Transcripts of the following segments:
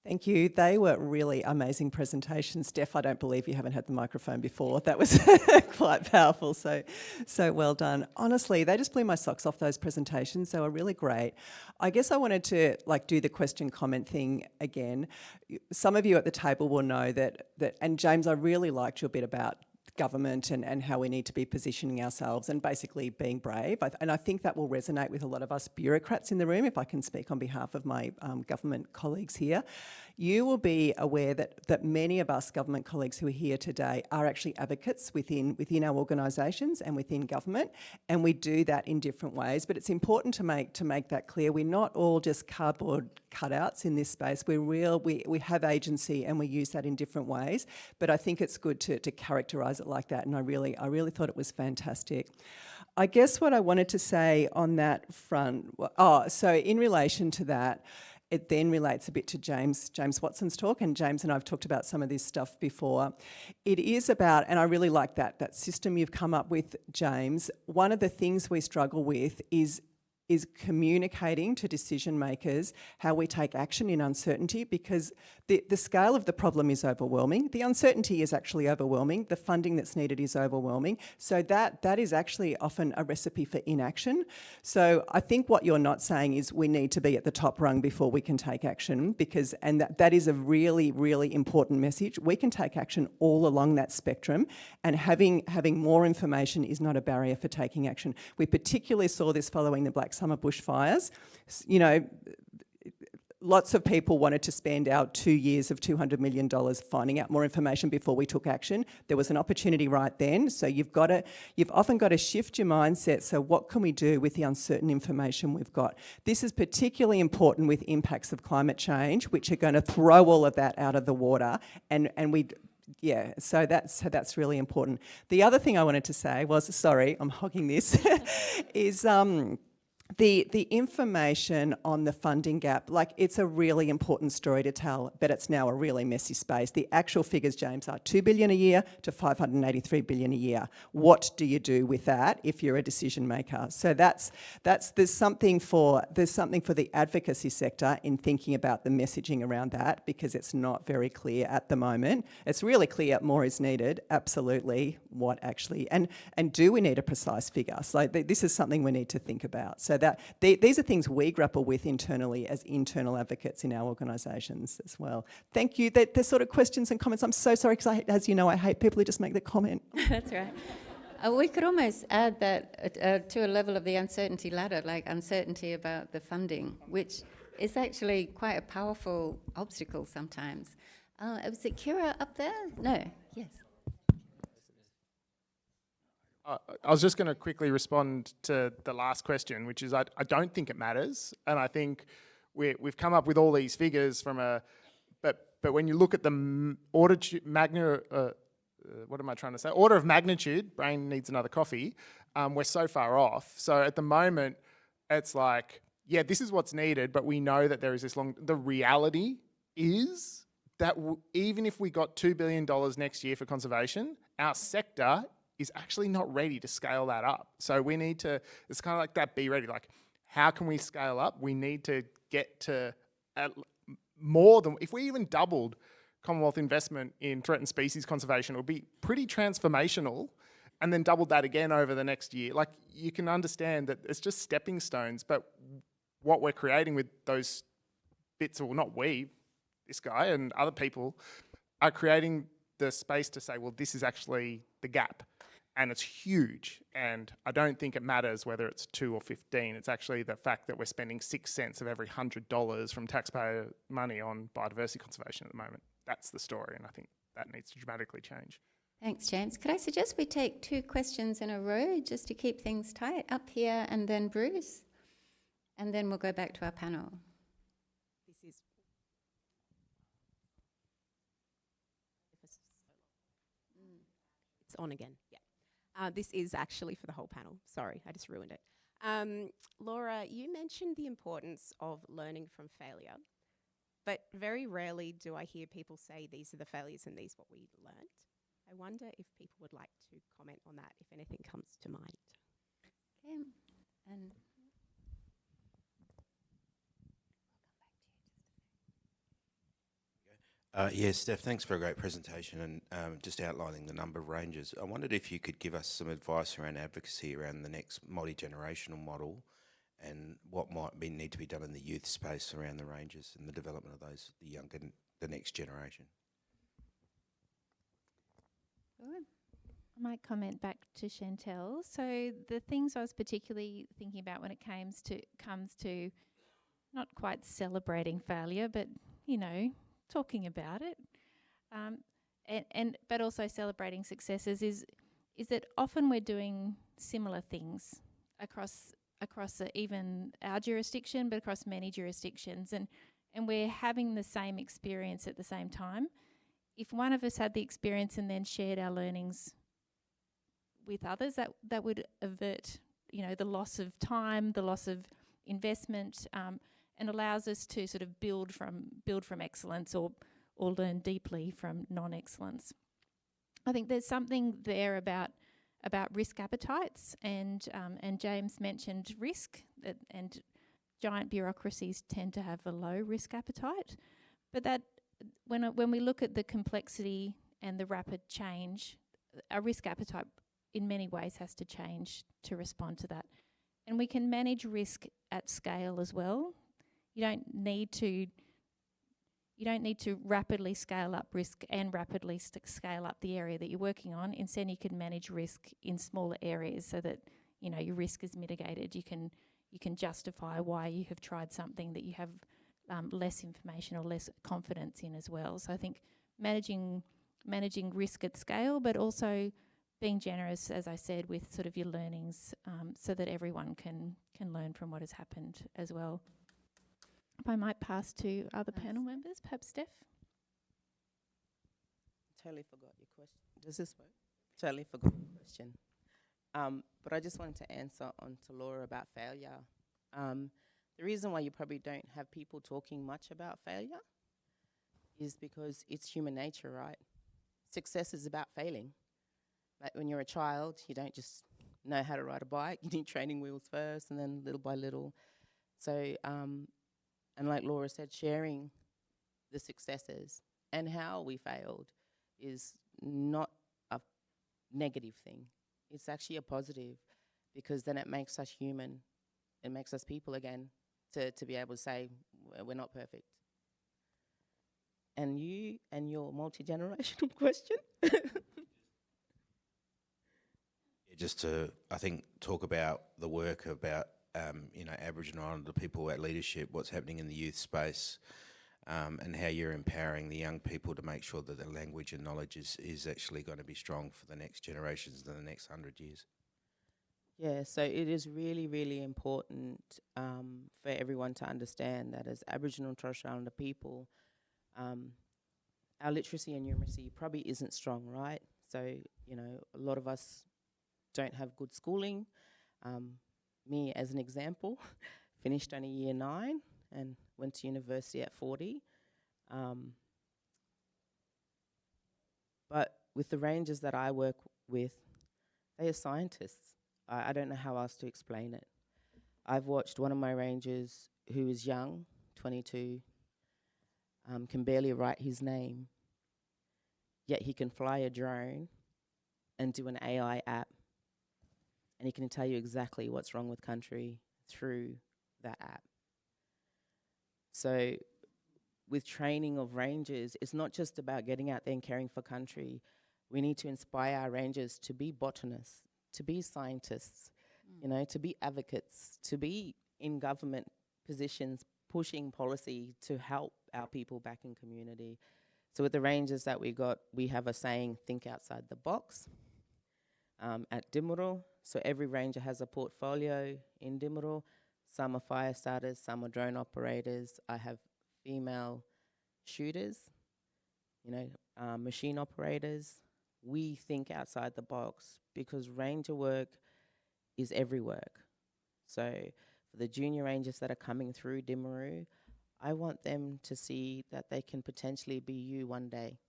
Thank you. They were really amazing presentations. Steph, I don't believe you haven't had the microphone before. That was quite powerful, so well done. Honestly, they just blew my socks off, those presentations. They were really great. I guess I wanted to do the question comment thing again. Some of you at the table will know that and James, I really liked your bit about government and how we need to be positioning ourselves and basically being brave. And I think that will resonate with a lot of us bureaucrats in the room, if I can speak on behalf of my government colleagues here. You will be aware that many of us government colleagues who are here today are actually advocates within our organisations and within government, and we do that in different ways. But it's important to make that clear. We're not all just cardboard cutouts in this space. We're real. We have agency, and we use that in different ways. But I think it's good to characterise it like that, and I really thought it was fantastic. I guess what I wanted to say on that front, so in relation to that, it then relates a bit to James Watson's talk, and James and I have talked about some of this stuff before. It is about, and I really like that system you've come up with, James. One of the things we struggle with is communicating to decision makers how we take action in uncertainty, because the scale of the problem is overwhelming. The uncertainty is actually overwhelming. The funding that's needed is overwhelming. So that is actually often a recipe for inaction. So I think what you're not saying is we need to be at the top rung before we can take action, and that is a really, really important message. We can take action all along that spectrum, and having more information is not a barrier for taking action. We particularly saw this following the Black Summer bushfires. You know, lots of people wanted to spend our 2 years of $200 million finding out more information before we took action. There was an opportunity right then. So you've often got to shift your mindset. So what can we do with the uncertain information we've got? This is particularly important with impacts of climate change, which are going to throw all of that out of the water. So that's really important. The other thing I wanted to say was, sorry, I'm hogging this, is the information on the funding gap. Like, it's a really important story to tell, but it's now a really messy space. The actual figures, James, are $2 billion a year to $583 billion a year. What do you do with that if you're a decision maker? So there's something for the advocacy sector in thinking about the messaging around that, because it's not very clear at the moment. It's really clear more is needed, absolutely. What actually, and do we need a precise figure? So this is something we need to think about. So that these are things we grapple with internally as internal advocates in our organisations as well. Thank you. They're sort of questions and comments. I'm so sorry, because as you know, I hate people who just make the comment. That's right. We could almost add that to a level of the uncertainty ladder, like uncertainty about the funding, which is actually quite a powerful obstacle sometimes. Was it Kira up there? No. Yes. I was just going to quickly respond to the last question, which is I don't think it matters, and I think we've come up with all these figures from but when you look at the order of magnitude, brain needs another coffee, we're so far off. So at the moment, it's like, yeah, this is what's needed, but we know that there is the reality is that even if we got $2 billion next year for conservation, our sector is actually not ready to scale that up. So we need to, it's kind of like that be ready, like how can we scale up? We need to get to more than, if we even doubled Commonwealth investment in threatened species conservation, it would be pretty transformational, and then doubled that again over the next year. Like, you can understand that it's just stepping stones, but what we're creating with those bits, or not we, this guy and other people, are creating the space to say, well, this is actually the gap. And it's huge, and I don't think it matters whether it's 2 or 15. It's actually the fact that we're spending 6 cents of every $100 from taxpayer money on biodiversity conservation at the moment. That's the story, and I think that needs to dramatically change. Thanks, James. Could I suggest we take 2 questions in a row just to keep things tight? Up here, and then Bruce, and then we'll go back to our panel. It's on again, yeah. This is actually for the whole panel. Sorry, I just ruined it. Laura, you mentioned the importance of learning from failure, but very rarely do I hear people say these are the failures and these are what we learnt. I wonder if people would like to comment on that, if anything comes to mind. Okay, and Yes, Steph, thanks for a great presentation and just outlining the number of ranges. I wondered if you could give us some advice around advocacy around the next multi-generational model and what might need to be done in the youth space around the ranges and the development of those, the next generation. Good. I might comment back to Chantel. So the things I was particularly thinking about when it comes to not quite celebrating failure, but talking about it, but also celebrating successes is that often we're doing similar things across even our jurisdiction, but across many jurisdictions, and we're having the same experience at the same time. If one of us had the experience and then shared our learnings with others, that would avert the loss of time, the loss of investment, and allows us to sort of build from excellence or learn deeply from non-excellence. I think there's something there about risk appetites, and James mentioned risk, and giant bureaucracies tend to have a low risk appetite, but that when we look at the complexity and the rapid change, our risk appetite in many ways has to change to respond to that. And we can manage risk at scale as well. You don't need to rapidly scale up risk and rapidly scale up the area that you're working on. Instead, you can manage risk in smaller areas so that your risk is mitigated. You can justify why you have tried something that you have less information or less confidence in as well. So I think managing risk at scale, but also being generous, as I said, with sort of your learnings, so that everyone can learn from what has happened as well. If I might pass to other panel members, perhaps Steph. Totally forgot your question. Does this work? Totally forgot your question. But I just wanted to answer on to Laura about failure. The reason why you probably don't have people talking much about failure is because it's human nature, right? Success is about failing. Like when you're a child, you don't just know how to ride a bike. You need training wheels first, and then little by little. So, and like Laura said, sharing the successes and how we failed is not a negative thing. It's actually a positive, because then it makes us human. It makes us people again to be able to say we're not perfect. And you and your multi-generational question? Just to, I think, talk about the work about, Aboriginal Islander people at leadership, what's happening in the youth space, and how you're empowering the young people to make sure that their language and knowledge is actually going to be strong for the next generations in the next 100 years. Yeah, so it is really, really important for everyone to understand that as Aboriginal and Torres Strait Islander people, our literacy and numeracy probably isn't strong, right? So, a lot of us don't have good schooling. Me, as an example, finished only year 9 and went to university at 40. But with the rangers that I work with, they are scientists. I don't know how else to explain it. I've watched one of my rangers who is young, 22, can barely write his name, yet he can fly a drone and do an AI app, and he can tell you exactly what's wrong with country through that app. So with training of rangers, it's not just about getting out there and caring for country. We need to inspire our rangers to be botanists, to be scientists, to be advocates, to be in government positions, pushing policy to help our people back in community. So with the rangers that we got, we have a saying, think outside the box. At Dhimurru, so every ranger has a portfolio in Dhimurru. Some are fire starters, some are drone operators. I have female shooters, machine operators. We think outside the box because ranger work is every work. So for the junior rangers that are coming through Dhimurru, I want them to see that they can potentially be you one day.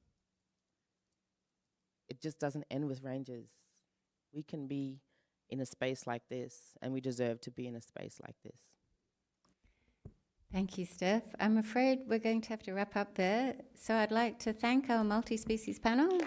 It just doesn't end with rangers. We can be in a space like this, and we deserve to be in a space like this. Thank you, Steph. I'm afraid we're going to have to wrap up there. So I'd like to thank our multi-species panel.